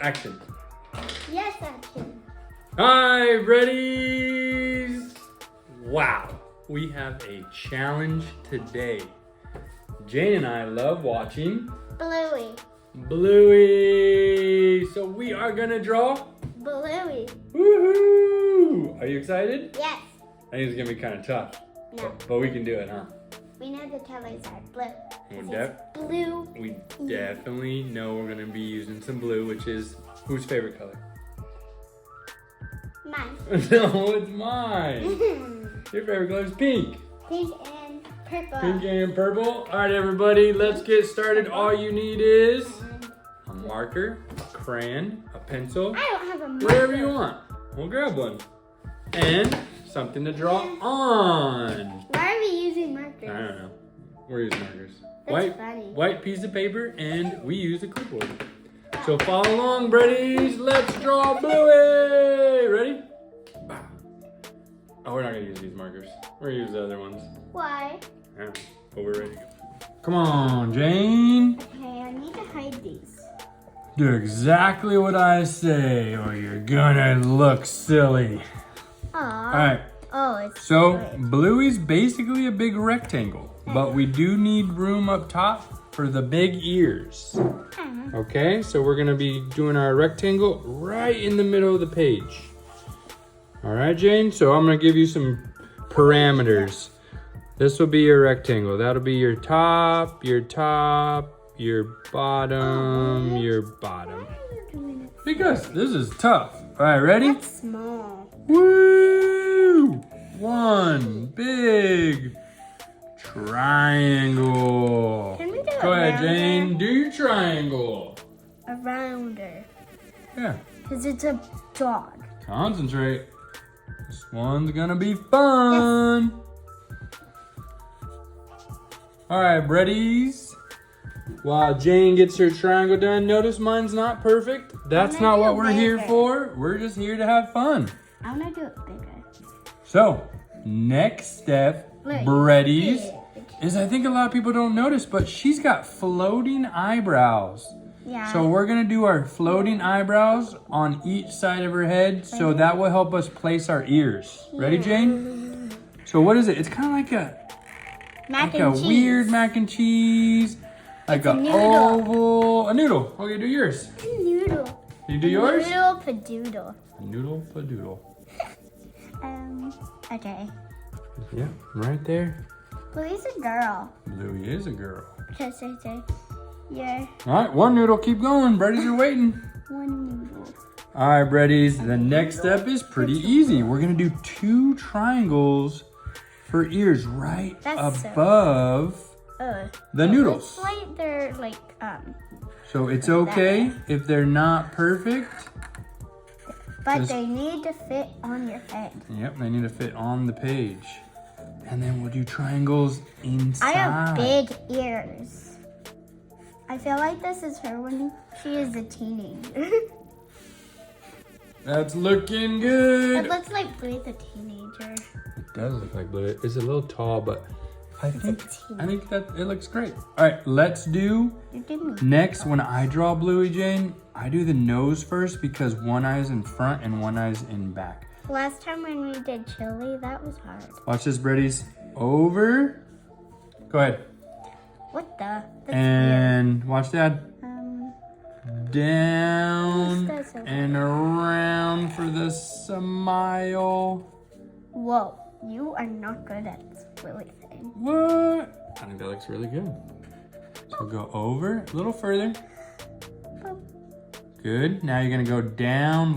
Action. Yes, action. Hi, Reddies! Wow, we have a challenge today. Jane and I love watching Bluey. Bluey. So we are gonna draw Bluey. Woohoo! Are you excited? Yes. I think it's gonna be kind of tough. No. But we can do it, huh? We know the colors are blue. We Blue. We definitely know we're gonna be using some blue, which is whose favorite color? Mine. No, it's mine. Your favorite color is pink. Pink and purple. Pink and purple. All right, everybody, let's get started. All you need is a marker, a crayon, a pencil, I don't have a marker. whatever you want. We'll grab one. And something to draw on. Why are we using markers? I don't know. We're using markers. That's funny. White piece of paper, and we use a clipboard. So follow along, Breddies. Let's draw Bluey. Ready? Oh, we're not gonna use these markers. We're gonna use the other ones. Why? Yeah, but we're ready to go. Come on, Jane. Okay, I need to hide these. Do exactly what I say, or you're gonna look silly. Aww. All right. Oh, it's So good. Bluey's basically a big rectangle, but we do need room up top for the big ears. Okay, so we're gonna be doing our rectangle right in the middle of the page. All right, Jane, so I'm gonna give you some parameters. This will be your rectangle. That'll be your top, your bottom, your bottom. Because this is tough. All right, ready? That's small. Woo! One big triangle. Can we do Go a ahead, rounder? Jane. Do your triangle. A rounder. Yeah. Because it's a dog. Concentrate. This one's gonna be fun. All right, Breddies. While Jane gets her triangle done, notice mine's not perfect. That's I'm gonna not do what it we're here bigger. for. We're just here to have fun. I'm going to do it bigger. So, next step, Look, Breddies, big. is I think a lot of people don't notice, but she's got floating eyebrows. Yeah. So we're gonna do our floating eyebrows on each side of her head, so that will help us place our ears. Ready, Jane? So what is it? It's kind of like Mac a and cheese. weird mac and cheese, like It's a an noodle. oval, a noodle. Okay, do yours. Noodle. You do yours? Noodle padoodle. Noodle padoodle. Okay. Yeah, right there. Bluey's a girl. Bluey is a girl. Just say, yeah, All right, one noodle. Keep going. Breddies are waiting. one noodle. All right, Breddies. The next step is pretty easy. We're gonna do 2 triangles for ears right That's so above the noodles. It's like they're like, So it's okay if they're not perfect. but Just- they need to fit on your head. Yep, they need to fit on the page. And then we'll do triangles inside. I have big ears. I feel like this is her when she is a teenager. That's looking It good. looks like Bluey's a teenager. It does look like blue. It's a little tall, but I think teeny. that it looks great. All right, let's do You did me. next. When I draw Bluey, Jane, I do the nose first because one eye is in front and one eye is in back. Last time when we did chili, that was hard. Watch this, Breddies. Over. Go ahead. What the? That's And watch Dad. weird. Down That's so and around for the smile. Whoa, you are not good at Bluey thing. What? I think that looks really good. So go over a little further. Good. Now you're gonna go down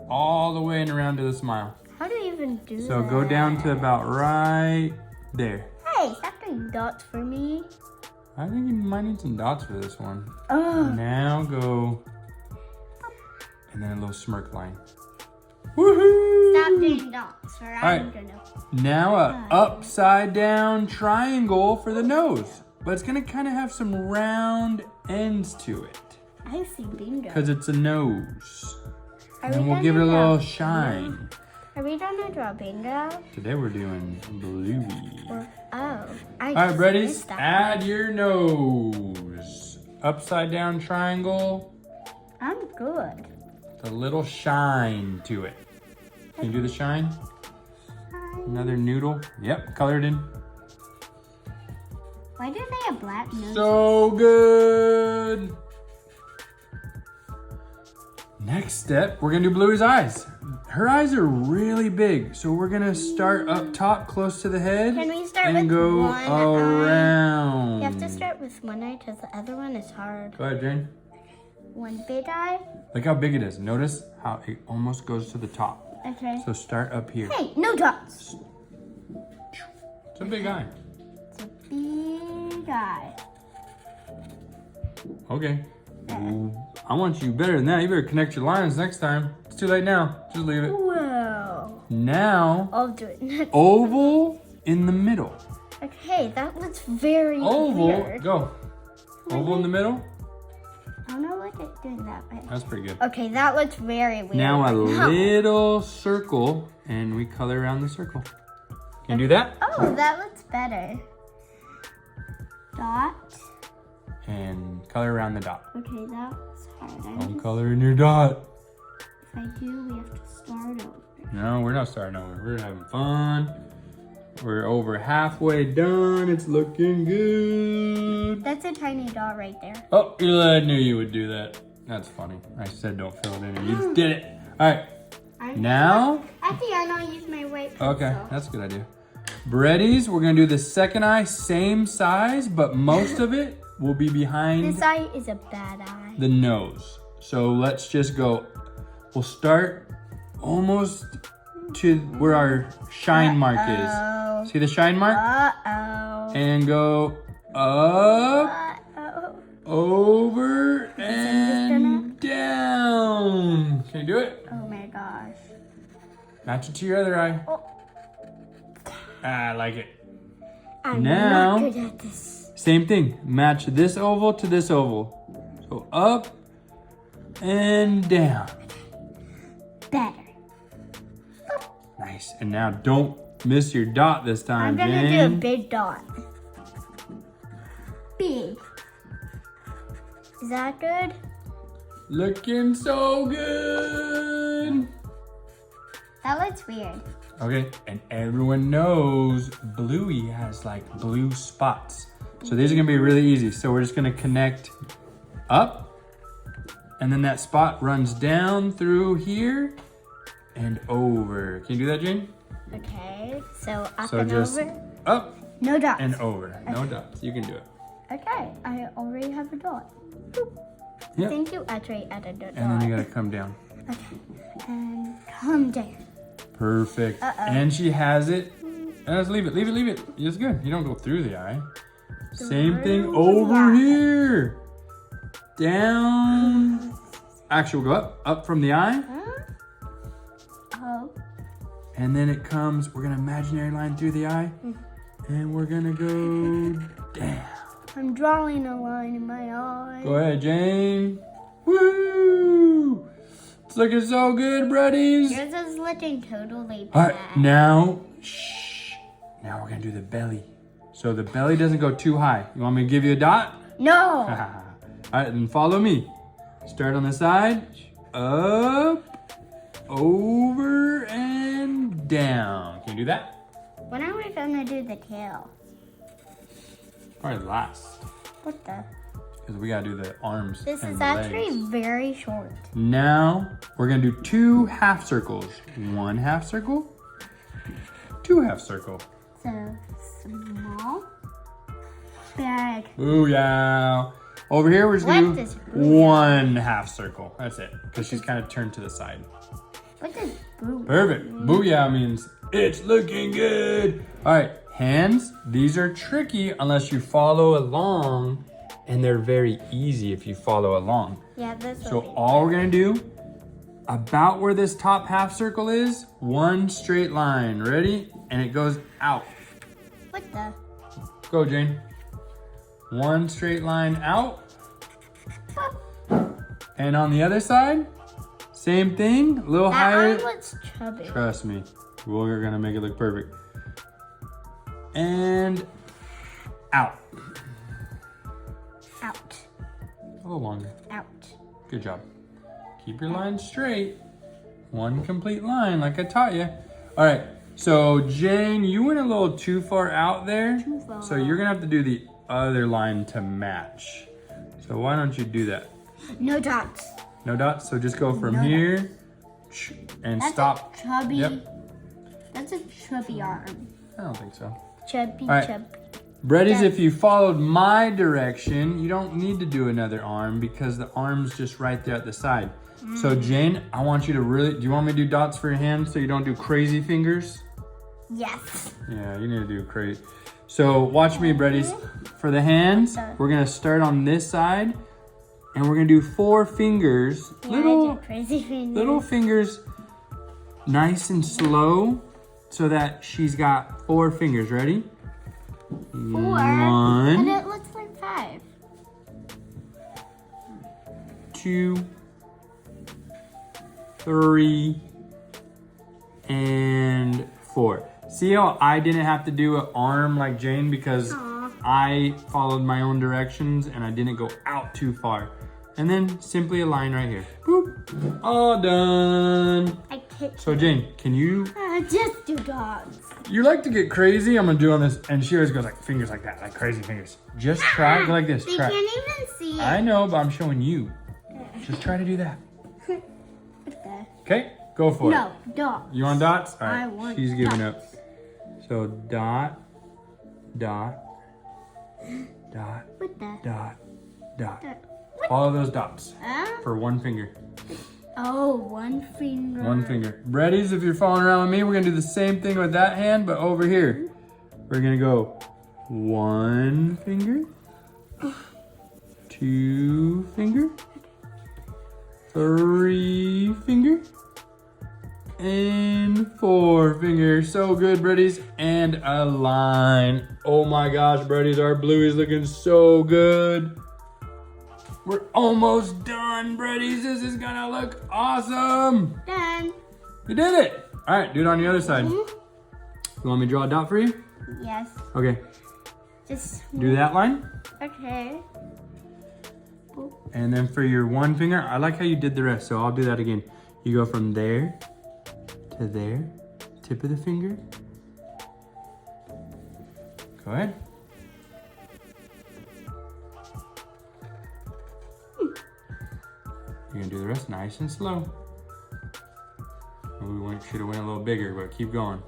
all the way and around to the smile. How do you even do that? So go down to about right there. Hey, stop doing dots for me. I think you might need some dots for this one. Oh, Now go, and then a little smirk line. Woohoo! stop doing dots or I'm right. gonna. Now a upside down triangle for the nose. But it's gonna kind of have some round ends to it. I see bingo. Because it's a nose. Are And then we we'll gonna give it a draw- little shine. Are we gonna draw bingo? Today we're doing Bluey. Or, oh, All right, Breddies, add your nose. Upside down triangle. I'm good. A little shine to it. Can you do the shine? Another noodle. Yep, colored in. Why do they have black noses? So good. Next step, we're gonna do Bluey's eyes. Her eyes are really big, so we're gonna start up top close to the head. Can we start and with go one eye? around? You have to start with one eye because the other one is hard. Go ahead, Jane. One big eye. Look how big it is. Notice how it almost goes to the top. Okay. So start up here. Hey, no dots. It's a big eye. It's a big eye. Okay. Ooh, I want you better than that. You better connect your lines next time. It's too late now. Just leave it. Whoa. Now, I'll do it next. oval in the middle. Okay, that looks very Oval, weird. go. Oval in the middle. I don't know what it's doing that way. That's pretty good. Okay, that looks very weird. Now a right now. little circle, and we color around the circle. Can you do that? Oh, that looks better. Dot. And color around the dot. Okay, that's hard. Don't color in your dot. If I do, we have to start over. No, we're not starting over. We're having fun. We're over halfway done. It's looking good. That's a tiny dot right there. Oh, I knew you would do that. That's funny. I said don't fill it in, and you just did it. All right. Now. At the end, I'll use my white pencil. Okay, that's a good idea. Breadies, we're gonna do the second eye, same size, but most of it will be behind This eye is a bad eye. the nose. So let's just go. We'll start almost to where our shine mark is. See the shine mark? Uh-oh. And go up, Uh-oh. over, and down. Can you do it? Oh my gosh. Match it to your other eye. Oh. I like it. I'm Now- not good at this. Same thing. Match this oval to this oval. So up and down. Better. Nice. And now don't miss your dot this time, I'm gonna Jane. do a big dot. Big. Is that good? Looking so good. That looks weird. Okay, and everyone knows Bluey has like blue spots. So these are gonna be really easy. So we're just gonna connect up, and then that spot runs down through here and over. Can you do that, Jane? Okay, so up So and just over. up No dots. and over. No dots. You can do it. Okay, I already have a dot. Boop. Yep. Thank you. Actually, added a dot. And then you gotta come down. Okay, and come down. Perfect. Uh-oh. And she has it. And let's leave it, leave it, leave it. It's good. You don't go through the eye. Same thing Through over the eye. here. Down. Actually, we'll go up from the eye. Oh. And then it comes, we're gonna imaginary line through the eye. And we're gonna go down. I'm drawing a line in my eye. Go ahead, Jane. Woo! It's looking so good, buddies. Yours is looking totally All bad. right, now, shh. Now we're gonna do the belly. So the belly doesn't go too high. You want me to give you a dot? No. All right, then follow me. Start on the side, up, over, and down. Can you do that? When are we gonna do the tail? Probably last, What the? because we gotta do the arms This and is the actually legs. very short. Now, we're gonna do 2 half circles. 1 half circle, 2 half circle. So small, big. Booyah. Over here, we're just What gonna is do booyah? 1 half circle. That's it, because she's kind of turned to the side. What does boo? Perfect. Booyah means it's looking good. All right, hands. These are tricky unless you follow along, and they're very easy if you follow along. Yeah, this So will be. all we're gonna do, about where this top half circle is, 1 straight line. Ready? And it goes out. What the? Go, Jane. 1 straight line out. And on the other side, same thing, a little That higher. eye looks chubby. Trust me, we're gonna make it look perfect. And out. Out. A little longer. Out. Good job. Keep your line straight. One complete line like I taught you. All right, so Jane, you went a little too far out there. Too far. So you're gonna have to do the other line to match. So why don't you do that? No dots. No dots, so just go from No here and That's stop. a chubby. Yep. That's a chubby arm. I don't think so. Chubby, All right. chubby. Breadies, if you followed my direction, you don't need to do another arm because the arm's just right there at the side. So Jane, I want you to really, do you want me to do dots for your hands so you don't do crazy fingers? Yes. Yeah, you need to do crazy. So watch me, Breadies. For the hands, we're gonna start on this side and we're gonna do 4 fingers, Yeah, I do crazy fingers. little fingers, nice and slow so that she's got 4 fingers. Ready? 4. 1, And it looks like 5. 2, 3, and 4. See how I didn't have to do an arm like Jane because I followed my own directions and I didn't go out too far. And then simply a line right here. Boop. All done. I can't. So Jane, can you, Just do dots. you like to get crazy? I'm gonna do on this. And she always goes like fingers like that, like crazy fingers. Just try, go like this, They try. can't even see it. I know, but I'm showing you. Just try to do that. What the? Okay, go for it. No, dots. You want dots? All I right, want she's giving dots. up. So dot, dot, dot, What the? dot, dot. What? Follow those dots Huh? for 1 finger. Oh, 1 finger. 1 finger. Breadies, if you're following around with me, we're gonna do the same thing with that hand, but over here. We're gonna go 1 finger, 2 finger, 3 finger, and 4 fingers. So good, Breadies. And a line. Oh my gosh, Breadies, our Bluey's looking so good. We're almost done, Breadies. This is gonna look awesome. Done. You did it. All right, do it on the other side. You want me to draw a dot for you? Yes. Okay, Just. do that line. Okay. And then for your 1 finger, I like how you did the rest, so I'll do that again. You go from there to there, tip of the finger. Go ahead. You're gonna do the rest nice and slow. We should have went a little bigger, but keep going.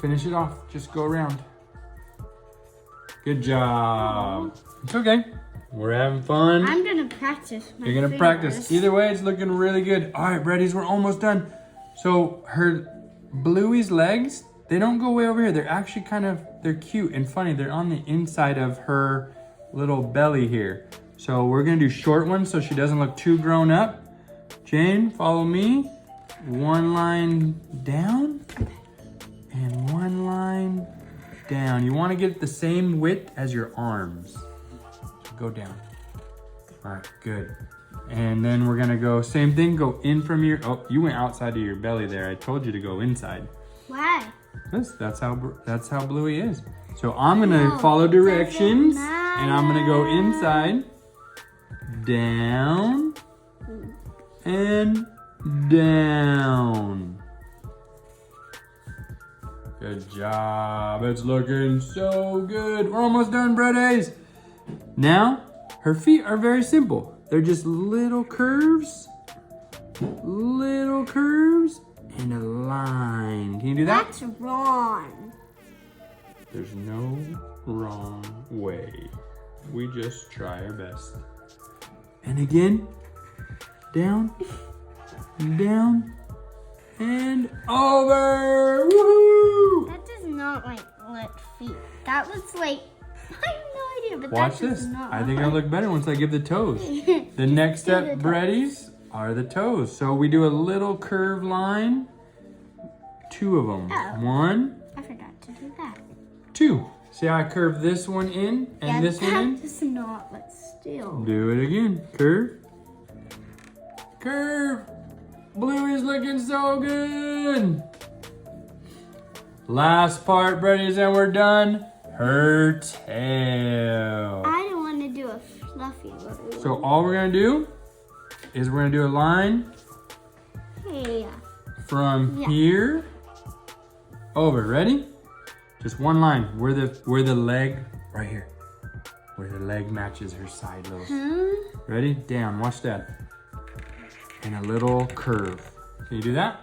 Finish it off, just go around. Good job. It's okay. We're having fun. I'm gonna practice. My You're gonna fingers. practice. Either way, it's looking really good. All right, Breadies, we're almost done. So her Bluey's legs, they don't go way over here. They're actually they're cute and funny. They're on the inside of her little belly here. So we're gonna do short ones so she doesn't look too grown up. Jane, follow me. 1 line down and 1 line down. You wanna get the same width as your arms. Go down. All right, good. And then we're gonna go, same thing, go in from your, oh, you went outside of your belly there. I told you to go inside. Why? That's how Bluey is. So I'm gonna No, follow it directions doesn't and I'm gonna go inside, down, and down. Good job. It's looking so good. We're almost done, Breadies. Now, her feet are very simple. They're just little curves, and a line. Can you do that? That's wrong. There's no wrong way. We just try our best. And again, down, down, and over. Woohoo! That does not look feet. That looks like I have no idea, but Watch that does this. not. I think it'll look better once I give the toes. The next Do step, the toes. Breadies, are the toes. So we do a little curved line. 2 of them. Oh. 1, I forgot to do that. 2. See how I curve this one in and this one in? That does not look still. Do it again. Curve. Curve. Bluey's looking so good. Last part, Breadies, and we're done. Her tail. I don't want to do a fluffy So all we're gonna do is we're gonna do a line from here over. Ready? Just one line. Where the leg, right here. Where the leg matches her side little. Ready? Down, watch that. And a little curve. Can you do that?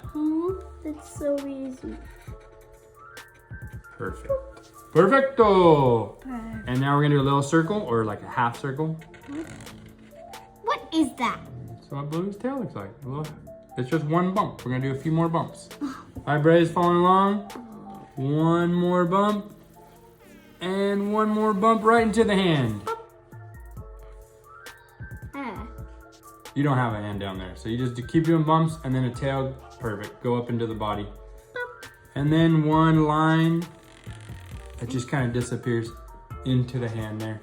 It's so easy. Perfect. Perfecto! And now we're gonna do a little circle or like a half circle. What is that? That's what Bluey's tail looks like. It's just one bump. We're gonna do a few more bumps. All right, Bray's following along. One more bump. And one more bump right into the hand. You don't have a hand down there. So you just keep doing bumps and then a tail. Perfect. Go up into the body. And then one line that just kind of disappears into the hand there.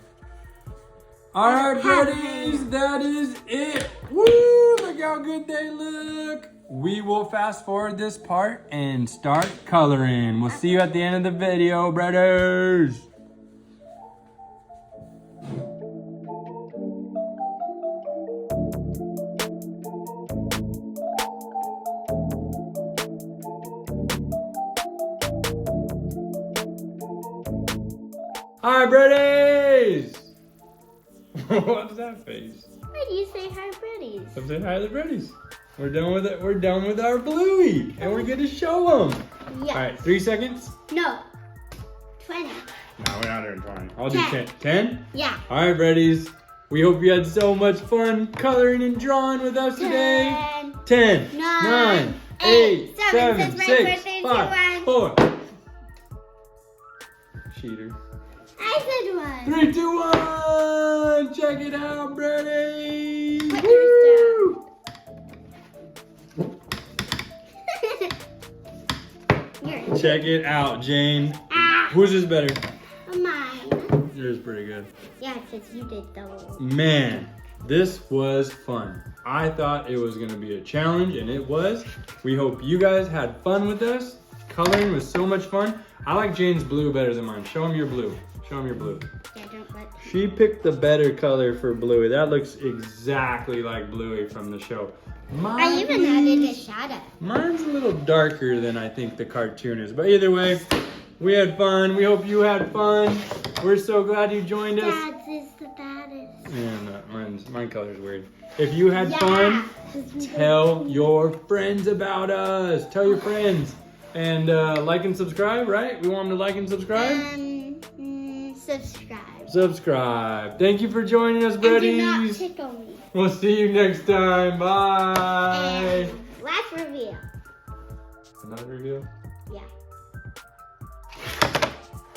All right, buddies, that is it. Woo, look how good they look. We will fast forward this part and start coloring. We'll see you at the end of the video, brothers. Hi, Breddies! What's that face? Why do you say hi, Breddies? I'm saying hi to the Breddies. We're done with it. We're done with our Bluey, and we're gonna show them. Yeah. All right, 3 seconds. No. 20. No, we're not doing 20. I'll do 10. 10? Yeah. All right, Breddies. We hope you had so much fun coloring and drawing with us today. 10, 9, 8, 7, 6, 5, 4. Cheater. I said 1. 3, 2, 1. Check it out, Brady. Put Woo! yours down. Check it out, Jane. Whose is better? Mine. Yours is pretty good. Yeah, because you did double. Man, this was fun. I thought it was gonna be a challenge, and it was. We hope you guys had fun with us. Coloring was so much fun. I like Jane's blue better than mine. Show him your blue. Show him your blue. Yeah, don't let. She picked the better color for Bluey. That looks exactly like Bluey from the show. I even added a shadow. Mine's a little darker than I think the cartoon is. But either way, we had fun. We hope you had fun. We're so glad you joined us. Dad's is the baddest. Yeah, no, my color's weird. If you had fun, tell your friends about us. Tell your friends. And like and subscribe, right? We want them to like and subscribe? Subscribe. Subscribe. Thank you for joining us, buddies. And do not tickle me. We'll see you next time. Bye. And last reveal. Another reveal? Yeah.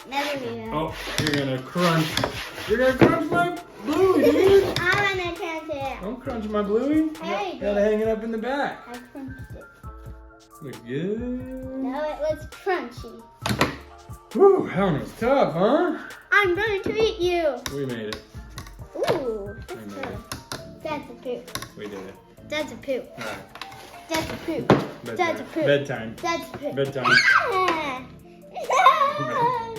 Another reveal. Oh, you're gonna crunch. You're gonna crunch my Bluey, dude. I'm gonna crunch it. Don't crunch my Bluey. Hey, Gotta hang it up in the back. I crunched it. Looks good. Now it was crunchy. Whew, that one was tough, huh? I'm gonna treat you. We made it. Ooh, We that's made good. it. That's a poop. We did it. That's a poop. All right. That's a poop. That's a Bedtime. poop. Bedtime. That's a poop. Bedtime. Ah!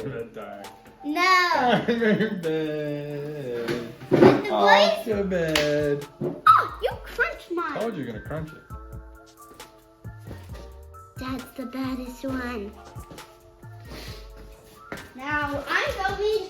Bedtime. No. I'm in bed. And the Off boys. to bed. Oh, you crunched I mine. told you you're gonna crunch it. That's the baddest one. Now I'm going